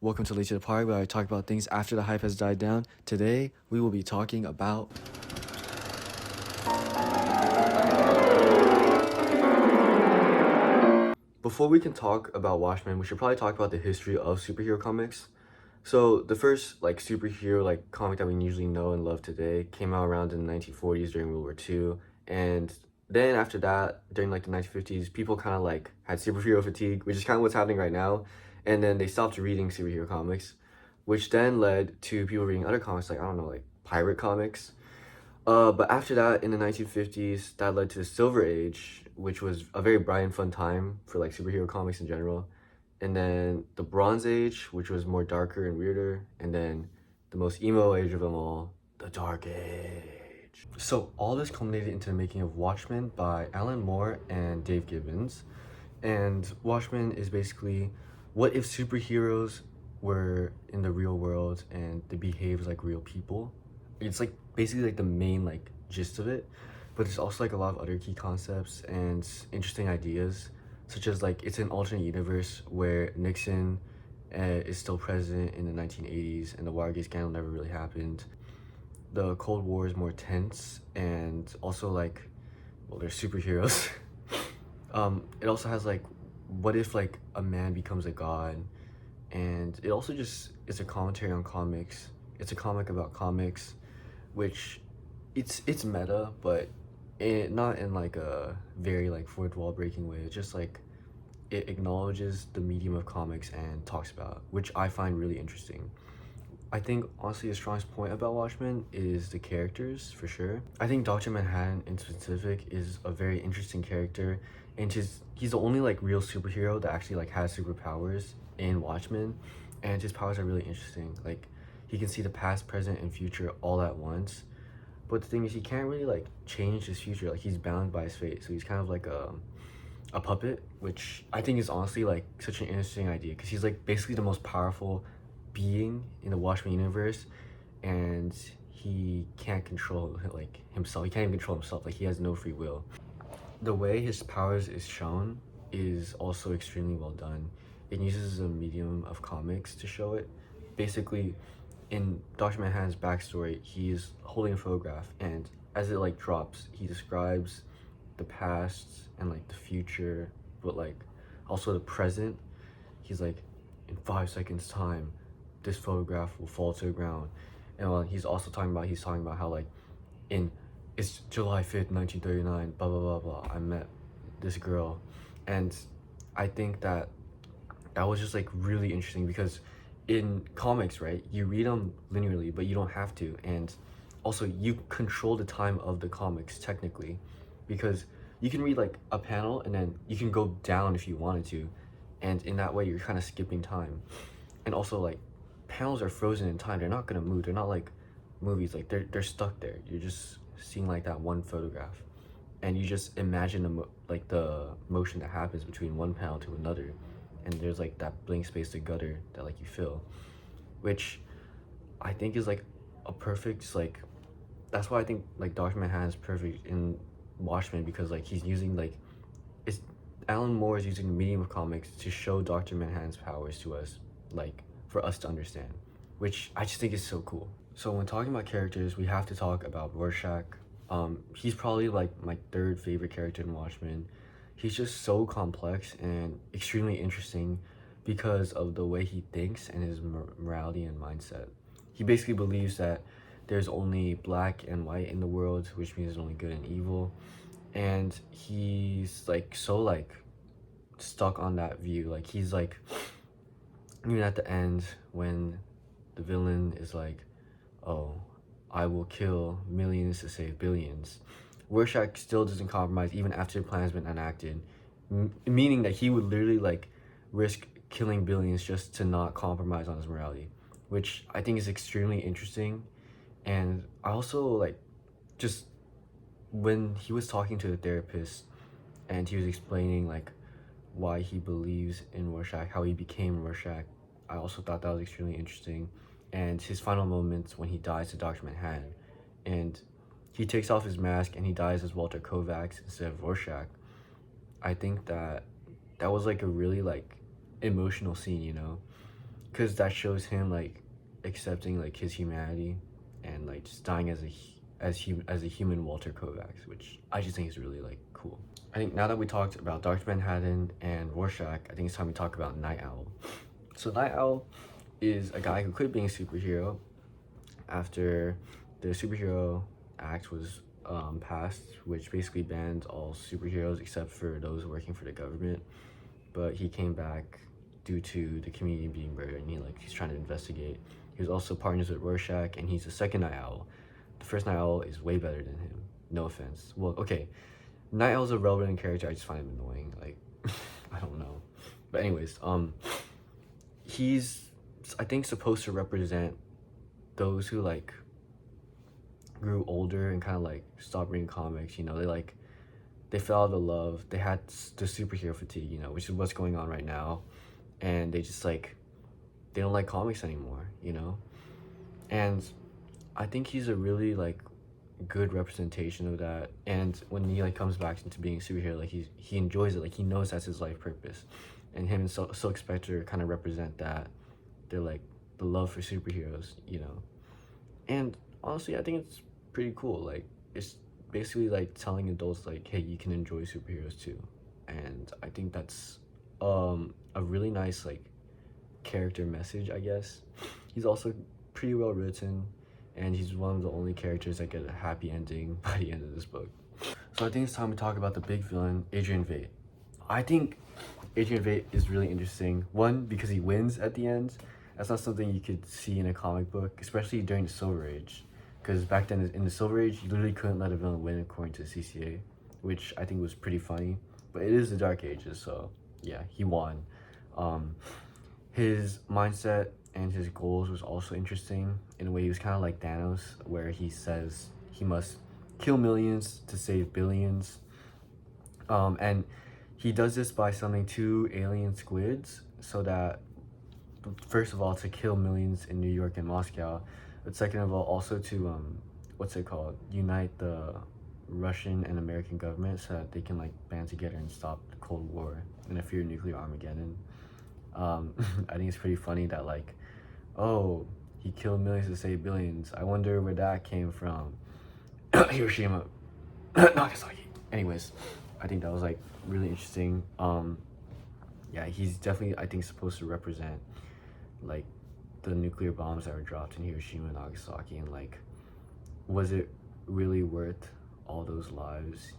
Welcome to Late to the Party, where I talk about things after the hype has died down. Today, we will be talking about Before we can talk about Watchmen, we should probably talk about the history of superhero comics. So the first superhero comic that we usually know and love today came out around in the 1940s during World War II, and then after that, during the 1950s, people kind of had superhero fatigue, which is kind of what's happening right now, and then they stopped reading superhero comics, which then led to people reading other comics like I don't know pirate comics. But after that, in the 1950s, that led to the Silver Age, which was a very bright and fun time for superhero comics in general. And then the Bronze Age, which was more darker and weirder. And then the most emo age of them all, the Dark Age. So all this culminated into the making of Watchmen by Alan Moore and Dave Gibbons. And Watchmen is basically, what if superheroes were in the real world and they behaved like real people? It's basically the main gist of it, but there's also a lot of other key concepts and interesting ideas, such as it's an alternate universe where Nixon is still president in the 1980s and the Watergate scandal never really happened. The Cold War is more tense, and also there's superheroes. It also has what if a man becomes a god, and it also just is a commentary on comics. It's a comic about comics, which it's meta, but not in a very fourth wall breaking way. It's just it acknowledges the medium of comics and talks about it, which I find really interesting. I think honestly the strongest point about Watchmen is the characters, for sure. I think Dr. Manhattan in specific is a very interesting character, and he's the only real superhero that actually has superpowers in Watchmen, and his powers are really interesting. He can see the past, present, and future all at once. But the thing is, he can't really change his future. He's bound by his fate, so he's kind of a puppet, which I think is honestly such an interesting idea, because he's basically the most powerful being in the Watchmen universe, and he can't control himself. He can't even control himself. He has no free will. The way his powers is shown is also extremely well done. It uses a medium of comics to show it. Basically, in Dr. Manhattan's backstory, he's holding a photograph, and as it drops, he describes the past and the future, but also the present. He's in 5 seconds time, this photograph will fall to the ground. And he's talking about how in it's July 5th, 1939, blah blah blah blah, I met this girl. And I think that was just really interesting, because in comics, right, you read them linearly, but you don't have to. And also, you control the time of the comics technically, because you can read a panel and then you can go down if you wanted to, and in that way you're kind of skipping time. And also panels are frozen in time. They're not gonna move. They're not like movies. They're stuck there. You're just seeing that one photograph, and you just imagine the motion that happens between one panel to another, and there's that blank space, the gutter that you fill, which I think is a perfect that's why I think Dr. Manhattan is perfect in Watchmen, because he's using it's Alan Moore is using the medium of comics to show Dr. Manhattan's powers to us, for us to understand, which I just think is so cool. So when talking about characters, we have to talk about Rorschach. He's probably my third favorite character in Watchmen. He's just so complex and extremely interesting because of the way he thinks and his morality and mindset. He basically believes that there's only black and white in the world, which means there's only good and evil. And he's so stuck on that view. He's even at the end, when the villain is oh, I will kill millions to save billions, Rorschach still doesn't compromise even after the plan has been enacted, meaning that he would literally risk killing billions just to not compromise on his morality, which I think is extremely interesting. And I also just when he was talking to the therapist and he was explaining why he believes in Rorschach, how he became Rorschach, I also thought that was extremely interesting. And his final moments when he dies to Dr. Manhattan, and he takes off his mask and he dies as Walter Kovacs instead of Rorschach. I think that was a really emotional scene, because that shows him like accepting like his humanity and like just dying as a human Walter Kovacs, which I just think is really like cool. I think now that we talked about Dr. Manhattan and Rorschach, I think it's time we talk about Night Owl. So Night Owl is a guy who quit being a superhero after the Superhero Act was passed, which basically banned all superheroes except for those working for the government. But he came back due to the community being murdered, and he's trying to investigate. He was also partners with Rorschach, and he's the second Night Owl. The first Night Owl is way better than him. No offense. Well, okay, Night Owl's a relevant character. I just find him annoying. Like, I don't know. But anyways, he's I think supposed to represent those who like grew older and kind of like stopped reading comics. They fell out of love. They had the superhero fatigue, which is what's going on right now, and they just like they don't like comics anymore, and I think he's a really like good representation of that. And when he like comes back into being a superhero, like he enjoys it. Like he knows that's his life purpose, and him and Silk Spectre kind of represent that. They're like the love for superheroes, and honestly I think it's pretty cool. Like it's basically like telling adults like, hey, you can enjoy superheroes too. And I think that's a really nice like character message, I guess. He's also pretty well written, and he's one of the only characters that get a happy ending by the end of this book. So I think it's time to talk about the big villain, Adrian Veidt. I think Adrian Veidt is really interesting. One, because he wins at the end. That's not something you could see in a comic book, especially during the Silver Age. Because back then, in the Silver Age, you literally couldn't let a villain win according to the CCA, which I think was pretty funny. But it is the Dark Ages, so yeah, he won. His mindset and his goals was also interesting. In a way, he was kind of like Thanos, where he says he must kill millions to save billions. And he does this by summoning 2 alien squids, so that, first of all, to kill millions in New York and Moscow, but second of all, also to unite the Russian and American government so that they can like band together and stop the Cold War and a fear of nuclear Armageddon. I think it's pretty funny that like, oh, he killed millions to save billions. I wonder where that came from. Hiroshima, Nagasaki. Anyways, I think that was like really interesting. Yeah, he's definitely, I think, supposed to represent like the nuclear bombs that were dropped in Hiroshima and Nagasaki, and like, was it really worth all those lives,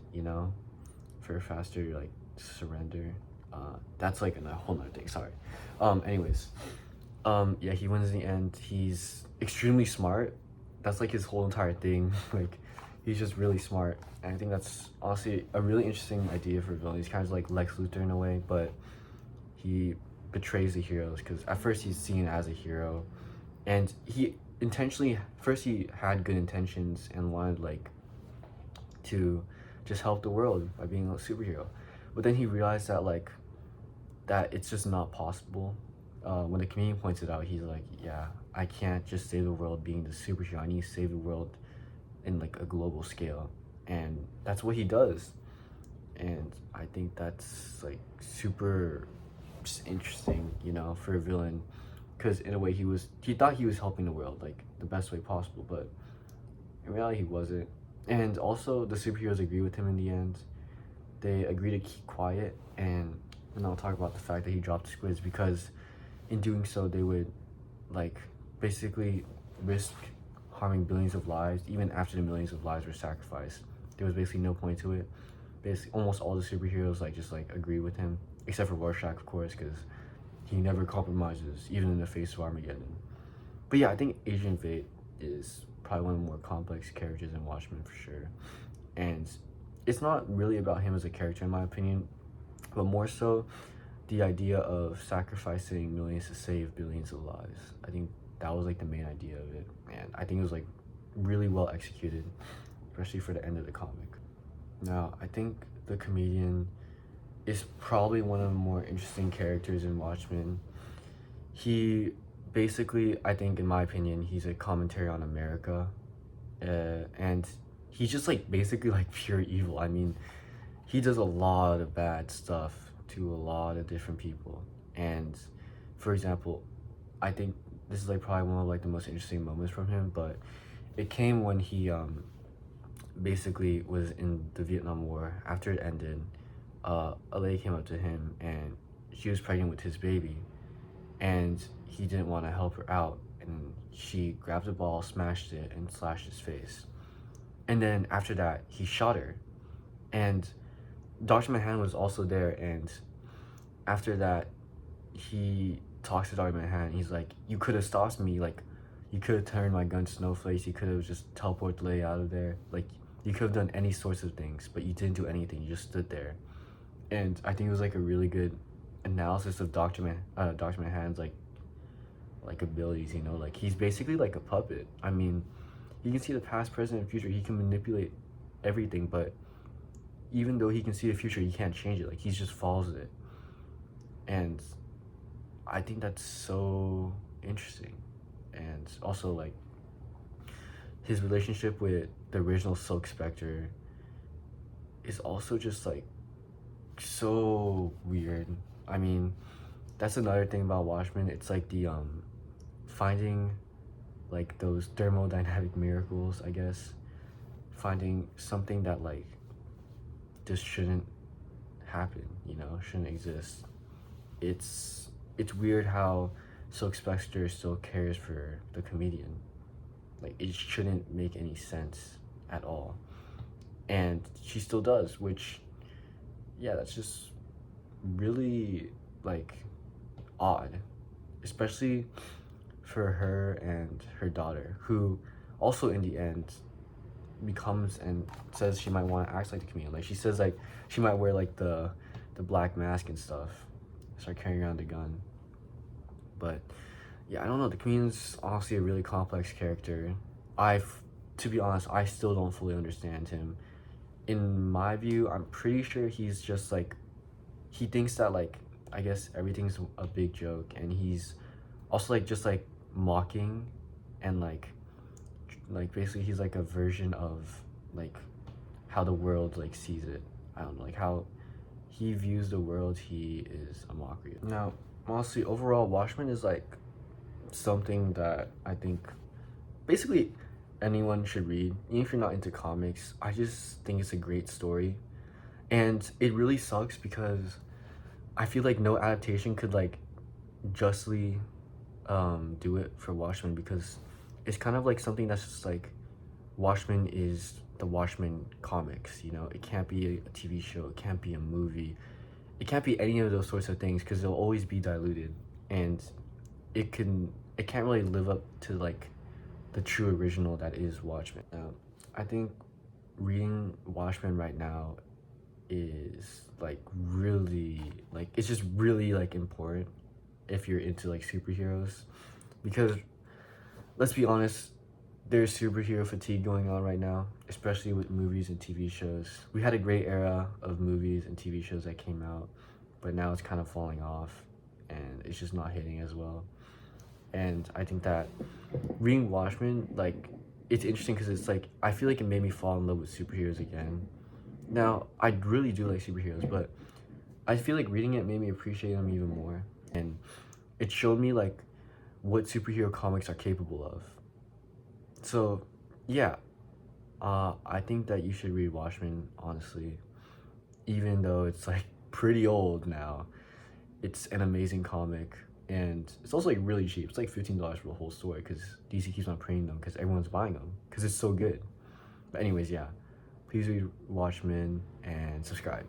for a faster like surrender? That's like a whole nother thing. Sorry. Anyways, yeah, he wins in the end. He's extremely smart. That's like his whole entire thing. Like, he's just really smart, and I think that's honestly a really interesting idea for a villain. He's kind of like Lex Luthor in a way, but he betrays the heroes, because at first he's seen as a hero, and he had good intentions and wanted like to just help the world by being a superhero, but then he realized that like that it's just not possible. When the comedian points it out, he's like, yeah, I can't just save the world being the superhero. I need to save the world in like a global scale, and that's what he does. And I think that's like super just interesting, for a villain, because in a way he thought he was helping the world like the best way possible, but in reality he wasn't. And also the superheroes agree with him in the end. They agree to keep quiet, and I'll talk about the fact that he dropped the squids, because in doing so they would like basically risk harming billions of lives even after the millions of lives were sacrificed. There was basically no point to it. Basically almost all the superheroes like just like agree with him, except for Rorschach, of course, because he never compromises even in the face of Armageddon. But yeah, I think Adrian Veidt is probably one of the more complex characters in Watchmen for sure. And it's not really about him as a character in my opinion, but more so the idea of sacrificing millions to save billions of lives. I think that was like the main idea of it, and I think it was like really well executed, especially for the end of the comic. Now, I think the comedian is probably one of the more interesting characters in Watchmen. He basically, I think in my opinion, he's a commentary on America, and he's just like basically like pure evil. I mean, he does a lot of bad stuff to a lot of different people, and for example, I think this is like probably one of like the most interesting moments from him, but it came when he basically was in the Vietnam War. After it ended, a lady came up to him and she was pregnant with his baby, and he didn't want to help her out, and she grabbed a ball, smashed it, and slashed his face. And then after that, he shot her, and Dr. Manhattan was also there. And after that, he talks to Dr. Manhattan. He's like, "You could have stopped me. Like, you could have turned my gun to snowflakes. You could have just teleported the lady out of there. Like, you could have done any sorts of things, but you didn't do anything. You just stood there." And I think it was like a really good analysis of Dr. Manhattan's like abilities. You know, like he's basically like a puppet. I mean, he can see the past, present, and future. He can manipulate everything, but even though he can see the future, he can't change it. Like, he just follows it. And I think that's so interesting. And also, like, his relationship with the original Silk Spectre is also just like so weird. I mean, that's another thing about Watchmen. It's like the finding like those thermodynamic miracles, I guess. Finding something that like just shouldn't happen, you know, shouldn't exist. It's weird how Silk Spectre still cares for the comedian. Like, it shouldn't make any sense at all. And she still does, which, yeah, that's just really like odd. Especially for her and her daughter, who also in the end becomes and says she might want to act like the comedian. Like, she says like she might wear like the black mask and stuff, start carrying around the gun. But yeah, I don't know. The comedian's honestly a really complex character. To be honest, I still don't fully understand him. In my view, I'm pretty sure he's just like, he thinks that like, I guess everything's a big joke, and he's also like just like mocking and like basically he's like a version of like how the world like sees it. I don't know, like how he views the world, he is a mockery. Now, honestly, overall, Watchmen is like something that I think basically anyone should read, even if you're not into comics. I just think it's a great story, and it really sucks because I feel like no adaptation could like justly do it for Watchmen, because it's kind of like something that's just like, Watchmen is the Watchmen comics, you know? It can't be a TV show, it can't be a movie, it can't be any of those sorts of things, because they'll always be diluted, and it can't really live up to like the true original that is Watchmen. Now, I think reading Watchmen right now is like really like, it's just really like important if you're into like superheroes, because let's be honest, there's superhero fatigue going on right now, especially with movies and TV shows. We had a great era of movies and TV shows that came out, but now it's kind of falling off and it's just not hitting as well. And I think that reading Watchmen, like, it's interesting because it's like, I feel like it made me fall in love with superheroes again. Now, I really do like superheroes, but I feel like reading it made me appreciate them even more. And it showed me like what superhero comics are capable of. So yeah, I think that you should read Watchmen, honestly. Even though it's like pretty old now, it's an amazing comic, and it's also like really cheap. It's like $15 for the whole story, because DC keeps on printing them because everyone's buying them because it's so good. But anyways, yeah, please read Watchmen and subscribe.